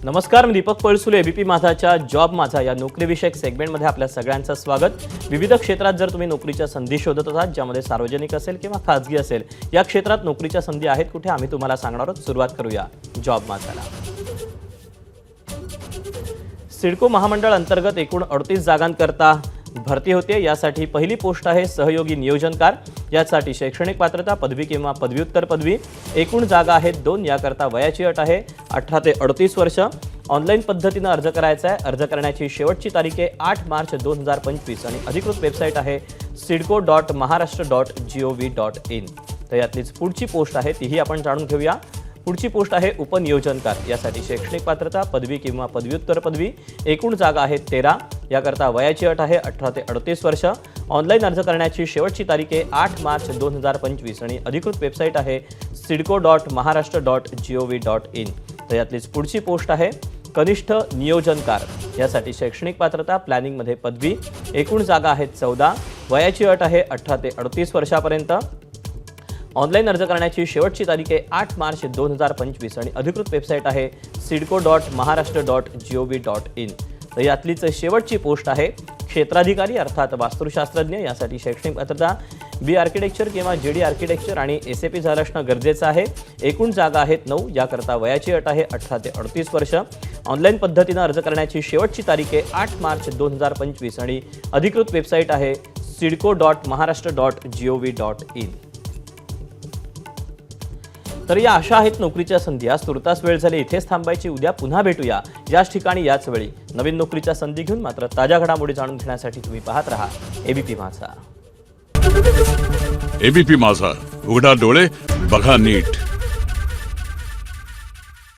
नमस्कार, मी Deepak Palsule. ABP माझाच्या job माझा या नोकरीविषयक सेगमेंटमध्ये आपल्या सगळ्यांचं स्वागत. विविध क्षेत्रात जर तुम्ही नोकरीच्या संधी शोधत असाल, ज्यामध्ये सार्वजनिक असेल किंवा खाजगी असेल, या क्षेत्रात नोकरीच्या संधी आहेत कुठे, आम्ही तुम्हाला सांगणार आहोत. सुरुवात करूया जॉब माझाला. सिडको महामंडळ अंतर्गत एकूण 38 जागांकरता भरती होते. यासाठी पहिली पोस्ट आहे सहयोगी नियोजनकार. यासाठी शैक्षणिक पात्रता पदवी किंवा पदव्युत्तर पदवी. एकूण जागा आहेत 2. याकरता वयाची अट आहे 18 ते 38 वर्ष. ऑनलाईन पद्धतीने अर्ज करायचा आहे. अर्ज करण्याची शेवटची तारीख आहे 8 मार्च 2025 आणि अधिकृत वेबसाईट आहे sidco.maharashtra.gov.in. तर यातलीच पुढची पोस्ट आहे तीही आपण जाणून घेऊया. पुढची पोस्ट आहे उपनियोजनकार. यासाठी शैक्षणिक पात्रता पदवी किंवा पदव्युत्तर पदवी. एकूण जागा आहेत 13. याकरता वयाची अट आहे 18 ते 38 वर्ष. ऑनलाईन अर्ज करण्याची शेवटची तारीख आहे 8 मार्च 2025 आणि अधिकृत वेबसाईट आहे sidco.maharashtra.gov.in. तर यातलीच पुढची पोस्ट आहे कनिष्ठ नियोजनकार. यासाठी शैक्षणिक पात्रता प्लॅनिंगमध्ये पदवी. एकूण जागा आहेत 14. वयाची अट आहे 18 ते 38 वर्षापर्यंत. ऑनलाईन अर्ज करण्याची शेवटची तारीख आहे 8 मार्च 2025 आणि अधिकृत वेबसाईट आहे sidco.maharashtra.gov.in. तर यातलीच शेवटची पोस्ट आहे क्षेत्राधिकारी अर्थात वास्तुशास्त्रज्ञ. यासाठी शैक्षणिक पात्रता बी आर्किटेक्चर किंवा JD आर्किटेक्चर आणि SAP झालं असणं गरजेचं आहे. एकूण जागा आहेत 9. याकरता वयाची अट आहे 18 ते 38 वर्ष. ऑनलाईन पद्धतीनं अर्ज करण्याची शेवटची तारीख आहे 8 मार्च 2025 आणि अधिकृत वेबसाईट आहे sidco.maharashtra.gov.in. तर या अशा आहेत नोकरीच्या संधी. आज तुर्तास वेळ झाली, इथेच थांबायची. उद्या पुन्हा भेटूया याच ठिकाणी याच वेळी नवीन नोकरीच्या संधी घेऊन. मात्र ताज्या घडामोडी जाणून घेण्यासाठी तुम्ही पाहत राहा एबीपी माझा. एबीपी माझा, उघडा डोळे बघा नीट.